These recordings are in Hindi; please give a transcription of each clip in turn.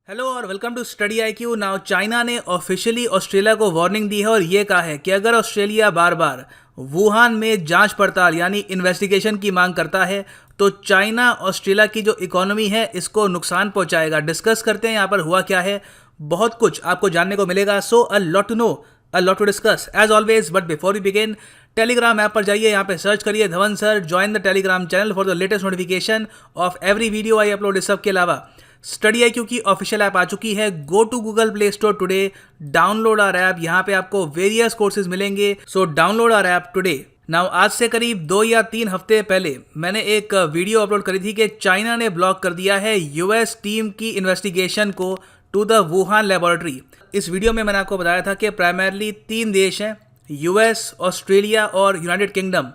हेलो और welcome to study I Q. Now China ने ऑफिशियली ऑस्ट्रेलिया को वार्निंग दी है और ये कहा है कि अगर ऑस्ट्रेलिया बार बार वुहान में जांच पड़ताल यानी इन्वेस्टिगेशन की मांग करता है तो चाइना ऑस्ट्रेलिया की जो इकोनॉमी है इसको नुकसान पहुंचाएगा। डिस्कस करते हैं यहाँ पर हुआ क्या है, बहुत कुछ आपको जानने को मिलेगा। So a lot to know, a lot to discuss as always. But before we begin, Telegram app पर जाइए, यहाँ पे सर्च करिए Dhawan sir, join the Telegram channel for the latest notification of every video I upload. इस सब के अलावा स्टडी आई क्यू की ऑफिशियल ऐप आ चुकी है। Go to Google Play Store today, download our app. यहाँ पे आपको वेरियस कोर्सेज मिलेंगे, सो download our app today. Now आज से करीब 2 या 3 हफ्ते पहले मैंने एक वीडियो अपलोड करी थी कि चाइना ने ब्लॉक कर दिया है यूएस टीम की इन्वेस्टिगेशन को टू द वुहान लेबोरेटरी। इस वीडियो में मैंने आपको बताया था कि प्राइमरली 3 देश हैं, यूएस, ऑस्ट्रेलिया और यूनाइटेड किंगडम।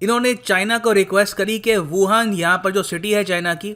इन्होंने चाइना को रिक्वेस्ट करी कि वुहान, यहाँ पर जो सिटी है चाइना की,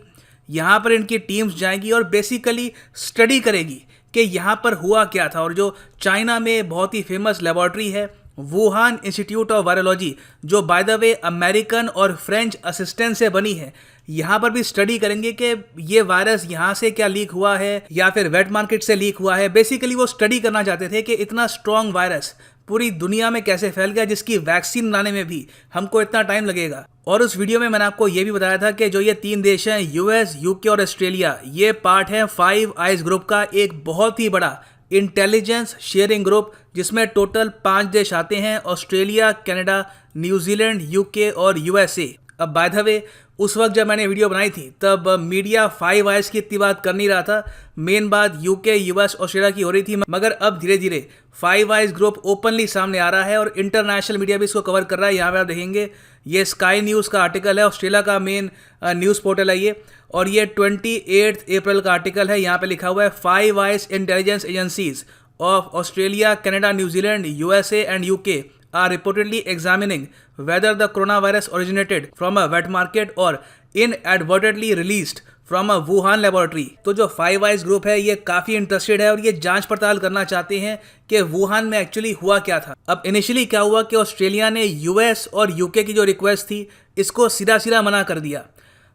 यहाँ पर इनकी टीम्स जाएंगी और बेसिकली स्टडी करेगी कि यहाँ पर हुआ क्या था। और जो चाइना में बहुत ही फेमस लेबॉर्ट्री है वुहान इंस्टीट्यूट ऑफ वायरोलॉजी, जो बाय द वे अमेरिकन और फ्रेंच असिस्टेंट से बनी है, यहाँ पर भी स्टडी करेंगे कि ये वायरस यहाँ से क्या लीक हुआ है या फिर वेट मार्केट से लीक हुआ है। बेसिकली वो स्टडी करना चाहते थे कि इतना स्ट्रॉन्ग वायरस पूरी दुनिया में कैसे फैल गया जिसकी वैक्सीन बनाने में भी हमको इतना टाइम लगेगा। और उस वीडियो में मैंने आपको ये भी बताया था कि जो ये 3 देश हैं, यूएस, यूके और ऑस्ट्रेलिया, ये पार्ट है 5 आइज ग्रुप का, एक बहुत ही बड़ा इंटेलिजेंस शेयरिंग ग्रुप जिसमें टोटल 5 देश आते हैं, ऑस्ट्रेलिया, कनाडा, न्यूजीलैंड, यूके और यूएसए। अब बाय द वे उस वक्त जब मैंने वीडियो बनाई थी तब मीडिया 5 आइज की इतनी बात कर नहीं रहा था, मेन बात यूके, यूएस, ऑस्ट्रेलिया की हो रही थी। मगर अब धीरे धीरे 5 आइज ग्रुप ओपनली सामने आ रहा है और इंटरनेशनल मीडिया भी इसको कवर कर रहा है। यहाँ पे आप देखेंगे ये स्काई न्यूज़ का आर्टिकल है, ऑस्ट्रेलिया का मेन न्यूज़ पोर्टल है ये, और ये 28 अप्रैल का आर्टिकल है। यहाँ पे लिखा हुआ है 5 eyes intelligence agencies of Australia, Canada, New Zealand, USA and UK are reportedly examining whether the coronavirus originated from a wet market or inadvertently released from a Wuhan laboratory। तो जो 5 आइज ग्रुप है ये काफ़ी इंटरेस्टेड है और ये जांच पड़ताल करना चाहते हैं कि वुहान में एक्चुअली हुआ क्या था। अब इनिशियली क्या हुआ कि ऑस्ट्रेलिया ने यूएस और यूके की जो रिक्वेस्ट थी इसको सीधा सीधा मना कर दिया।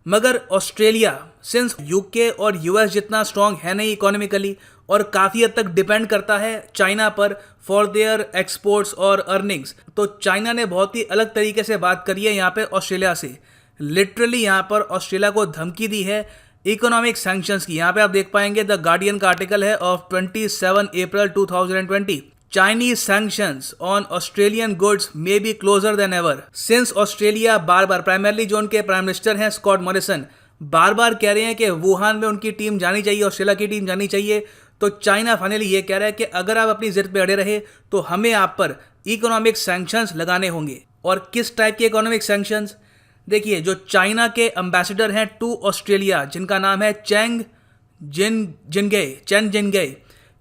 मगर ऑस्ट्रेलिया, सिंस यूके और यूएस जितना स्ट्रॉन्ग है नहीं इकोनॉमिकली और काफ़ी हद तक डिपेंड करता है चाइना पर फॉर देयर एक्सपोर्ट्स और अर्निंग्स, तो चाइना ने बहुत ही अलग तरीके से बात करी है यहाँ पे ऑस्ट्रेलिया से। लिटरली यहाँ पर ऑस्ट्रेलिया को धमकी दी है इकोनॉमिक सैंक्शंस की। यहाँ पे आप देख पाएंगे द गार्डियन का आर्टिकल है of 27 April 2020। Chinese sanctions on Australian goods may be closer than ever since Australia bar bar, primarily जो उनके प्राइम मिनिस्टर हैं स्कॉट मॉरिसन, बार बार कह रहे हैं कि वुहान में उनकी टीम जानी चाहिए, ऑस्ट्रेलिया की टीम जानी चाहिए। तो चाइना फाइनली ये कह रहा है कि अगर आप अपनी जिद पे अड़े रहे तो हमें आप पर इकोनॉमिक सैंक्शंस लगाने होंगे। और किस टाइप के इकोनॉमिक सैंक्शंस? देखिए, जो चाइना के एम्बेसडर हैं टू ऑस्ट्रेलिया, जिनका नाम है चेंग जिनगे,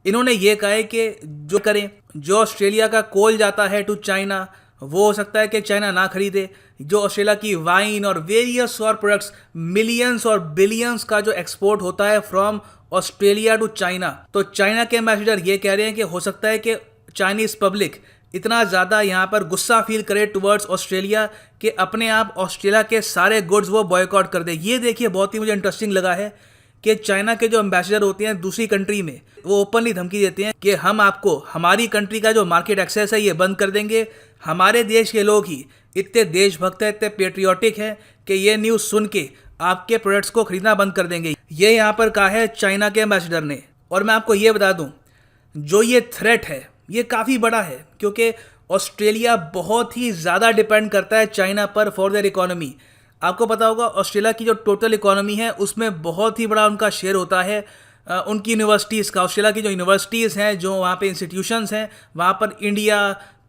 इन्होंने ये कहा है कि जो करें, जो ऑस्ट्रेलिया का कोल जाता है टू चाइना वो हो सकता है कि चाइना ना खरीदे। जो ऑस्ट्रेलिया की वाइन और वेरियस और प्रोडक्ट्स, मिलियंस और बिलियंस का जो एक्सपोर्ट होता है फ्रॉम ऑस्ट्रेलिया टू चाइना, तो चाइना के एम्बेसडर ये कह रहे हैं कि हो सकता है कि चाइनीज पब्लिक इतना ज़्यादा यहाँ पर गुस्सा फील करे टुवर्ड्स ऑस्ट्रेलिया कि अपने आप ऑस्ट्रेलिया के सारे गुड्स वो बॉयकॉट कर दे। ये देखिए बहुत ही मुझे इंटरेस्टिंग लगा है कि चाइना के जो एम्बेसडर होते हैं दूसरी कंट्री में, वो ओपनली धमकी देते हैं कि हम आपको हमारी कंट्री का जो मार्केट एक्सेस है ये बंद कर देंगे। हमारे देश के लोग ही इतने देशभक्त हैं, इतने पेट्रियोटिक हैं कि ये न्यूज़ सुन के आपके प्रोडक्ट्स को खरीदना बंद कर देंगे। ये यहाँ पर कहा है चाइना के एम्बेसडर ने। और मैं आपको ये बता दूँ, जो ये थ्रेट है ये काफ़ी बड़ा है क्योंकि ऑस्ट्रेलिया बहुत ही ज़्यादा डिपेंड करता है चाइना पर फॉर देयर इकोनॉमी। आपको पता होगा ऑस्ट्रेलिया की जो टोटल इकोनॉमी है उसमें बहुत ही बड़ा उनका शेयर होता है उनकी यूनिवर्सिटीज़ का। ऑस्ट्रेलिया की जो यूनिवर्सिटीज़ हैं, जो वहाँ पे इंस्टीट्यूशंस हैं, वहाँ पर India,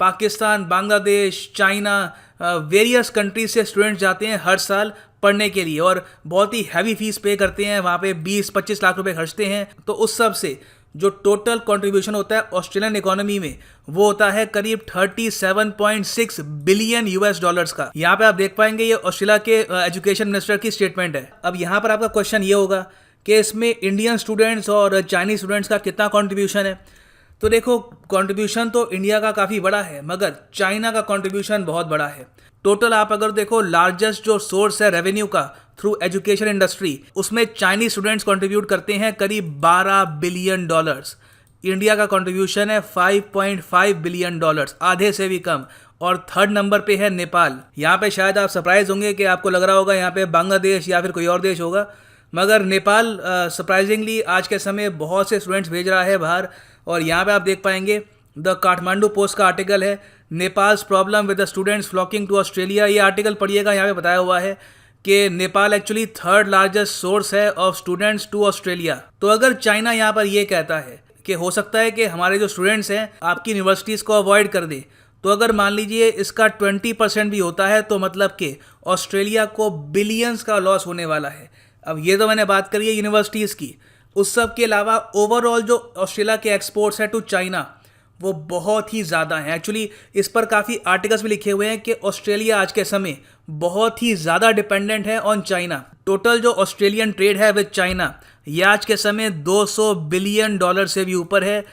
Pakistan, Bangladesh, China, various countries से स्टूडेंट्स जाते हैं हर साल पढ़ने के लिए और बहुत ही हैवी फीस पे करते हैं, वहाँ पे 20-25 लाख रुपए खर्चते हैं। तो उस सब से जो टोटल कंट्रीब्यूशन होता है ऑस्ट्रेलियन इकोनॉमी में वो होता है करीब 37.6 बिलियन यूएस डॉलर्स का। यहाँ पे आप देख पाएंगे ये ऑस्ट्रेलिया के एजुकेशन मिनिस्टर की स्टेटमेंट है। अब यहाँ पर आपका क्वेश्चन ये होगा कि इसमें इंडियन स्टूडेंट्स और चाइनीज स्टूडेंट्स का कितना कंट्रीब्यूशन है। तो देखो, कंट्रीब्यूशन तो इंडिया का काफ़ी बड़ा है मगर चाइना का कंट्रीब्यूशन बहुत बड़ा है। टोटल आप अगर देखो लार्जेस्ट जो सोर्स है रेवेन्यू का थ्रू एजुकेशन इंडस्ट्री, उसमें चाइनीज स्टूडेंट्स कंट्रीब्यूट करते हैं करीब $12 बिलियन। इंडिया का कंट्रीब्यूशन है $5.5 बिलियन, आधे से भी कम। और थर्ड नंबर पे है नेपाल। यहाँ पे शायद आप सरप्राइज होंगे कि आपको लग रहा होगा यहाँ पे बांग्लादेश या फिर कोई और देश होगा, मगर नेपाल सरप्राइजिंगली आज के समय बहुत से स्टूडेंट्स भेज रहा है बाहर। और यहाँ पे आप देख पाएंगे द काठमांडू पोस्ट का आर्टिकल है, Nepal's problem with the students flocking to Australia. ये आर्टिकल पढ़िएगा, यहाँ पे बताया हुआ है कि Nepal actually third largest source है ऑफ स्टूडेंट्स टू ऑस्ट्रेलिया। तो अगर चाइना यहाँ पर ये कहता है कि हो सकता है कि हमारे जो स्टूडेंट्स हैं आपकी यूनिवर्सिटीज़ को अवॉइड कर दे, तो अगर मान लीजिए इसका 20% भी होता है तो मतलब कि ऑस्ट्रेलिया को बिलियंस का लॉस होने वाला है। अब ये तो मैंने बात करी है यूनिवर्सिटीज़ की, उस सब के अलावा ओवरऑल जो ऑस्ट्रेलिया के एक्सपोर्ट्स है टू चाइना वो बहुत ही ज़्यादा हैं। एक्चुअली इस पर काफ़ी आर्टिकल्स भी लिखे हुए हैं कि ऑस्ट्रेलिया आज के समय बहुत ही ज़्यादा डिपेंडेंट है ऑन चाइना। टोटल जो ऑस्ट्रेलियन ट्रेड है विद चाइना ये आज के समय $200 बिलियन से भी ऊपर है।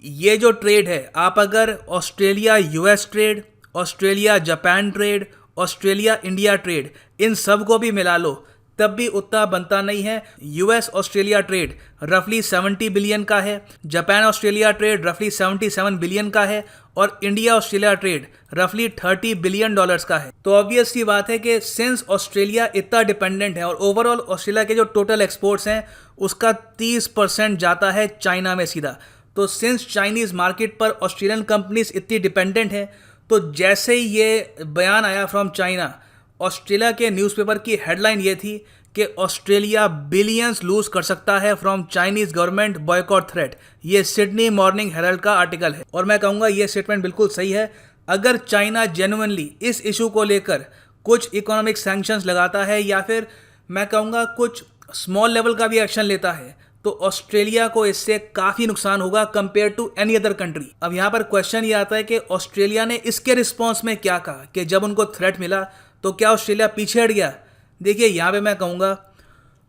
ये जो ट्रेड है, आप अगर Australia US trade, Australia Japan trade, Australia India trade, इन सब को भी मिला लो तब भी उतना बनता नहीं है। यूएस ऑस्ट्रेलिया ट्रेड रफली 70 बिलियन का है, जापान ऑस्ट्रेलिया ट्रेड रफली 77 बिलियन का है और इंडिया ऑस्ट्रेलिया ट्रेड रफली $30 बिलियन का है। तो ऑब्वियस सी बात है कि सिंस ऑस्ट्रेलिया इतना डिपेंडेंट है और ओवरऑल ऑस्ट्रेलिया के जो टोटल एक्सपोर्ट्स हैं उसका 30% जाता है चाइना में सीधा। तो सिंस चाइनीज़ मार्केट पर ऑस्ट्रेलियन कंपनीज इतनी डिपेंडेंट हैं, तो जैसे ही ये बयान आया फ्रॉम चाइना, ऑस्ट्रेलिया के न्यूज़पेपर की हेडलाइन ये थी कि ऑस्ट्रेलिया बिलियंस लूज कर सकता है from Chinese government boycott threat. ये सिडनी मॉर्निंग हेरल्ड का आर्टिकल है और मैं कहूँगा ये स्टेटमेंट बिल्कुल सही है। अगर चाइना जेन्युइनली इस इशू को लेकर कुछ इकोनॉमिक सैंक्शंस लगाता है या फिर मैं कहूँगा कुछ स्मॉल लेवल का भी एक्शन लेता है, तो ऑस्ट्रेलिया को इससे काफ़ी नुकसान होगा compare to any other country. अब यहाँ पर क्वेश्चन ये आता है कि ऑस्ट्रेलिया ने इसके रिस्पॉन्स में क्या कहा कि जब उनको थ्रेट मिला तो क्या ऑस्ट्रेलिया पीछे हट गया। देखिए यहाँ पे मैं कहूँगा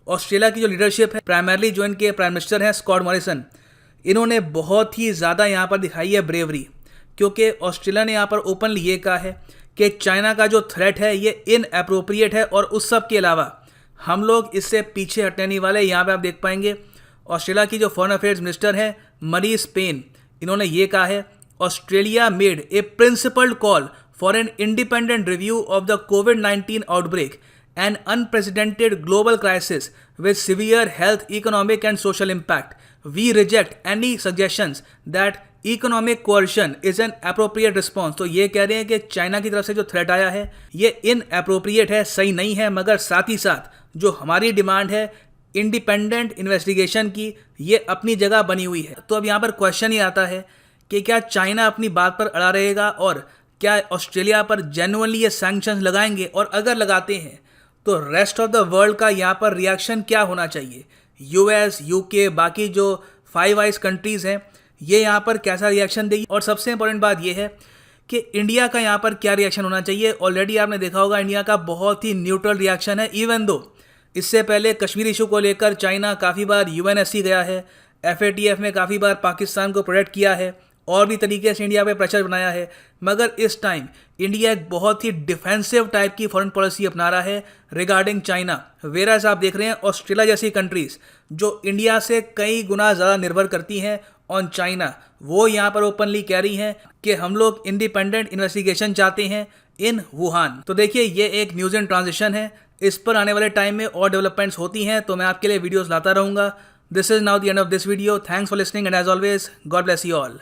ऑस्ट्रेलिया की जो लीडरशिप है, प्राइमरली जो इनके प्राइम मिनिस्टर हैं स्कॉट मॉरिसन, इन्होंने बहुत ही ज़्यादा यहाँ पर दिखाई है ब्रेवरी, क्योंकि ऑस्ट्रेलिया ने यहाँ पर ओपनली ये कहा है कि चाइना का जो थ्रेट है ये इनएप्रोप्रिएट है और उस सब के अलावा हम लोग इससे पीछे हटने नहीं वाले। यहाँ पे आप देख पाएंगे ऑस्ट्रेलिया की जो फॉरेन अफेयर्स मिनिस्टर हैं मरीज पेन, इन्होंने ये कहा है Australia made a principled call for an independent review of the COVID-19 outbreak, an unprecedented global crisis with severe health, economic and social impact. We reject any suggestions that economic coercion is an appropriate response. तो ये कह रहे हैं कि चाइना की तरफ से जो थ्रेट आया है ये इनएप्रोप्रिएट है, सही नहीं है, मगर साथ ही साथ जो हमारी डिमांड है इंडिपेंडेंट इन्वेस्टिगेशन की, ये अपनी जगह बनी हुई है। तो अब यहाँ पर क्वेश्चन ये आता है कि क्या चाइना अपनी बात पर अड़ा रहेगा और क्या ऑस्ट्रेलिया पर जेन्युइनली ये सैंक्शंस लगाएंगे, और अगर लगाते हैं तो रेस्ट ऑफ द वर्ल्ड का यहाँ पर रिएक्शन क्या होना चाहिए। यूएस, यूके, बाकी जो 5 आइज कंट्रीज़ हैं ये यहाँ पर कैसा रिएक्शन देगी, और सबसे इंपॉर्टेंट बात ये है कि इंडिया का यहाँ पर क्या रिएक्शन होना चाहिए। ऑलरेडी आपने देखा होगा इंडिया का बहुत ही न्यूट्रल रिएक्शन है, इवन दो इससे पहले कश्मीर इशू को लेकर चाइना काफ़ी बार यूएनएससी गया है, FATF में काफ़ी बार पाकिस्तान को प्रोटेक्ट किया है और भी तरीके से इंडिया पे प्रेशर बनाया है, मगर इस टाइम इंडिया एक बहुत ही डिफेंसिव टाइप की फॉरेन पॉलिसी अपना रहा है रिगार्डिंग चाइना। वेराज आप देख रहे हैं ऑस्ट्रेलिया जैसी कंट्रीज़ जो इंडिया से कई गुना ज़्यादा निर्भर करती हैं ऑन चाइना, वो यहाँ पर ओपनली कह रही हैं कि हम लोग इंडिपेंडेंट इन्वेस्टिगेशन चाहते हैं इन वुहान। तो देखिए ये एक न्यूज़ इन ट्रांजिशन है, इस पर आने वाले टाइम में और डेवलपमेंट्स होती हैं तो मैं आपके लिए वीडियोज़ लाता रहूँगा। This is now the end of this video. Thanks for listening and as always God bless you all.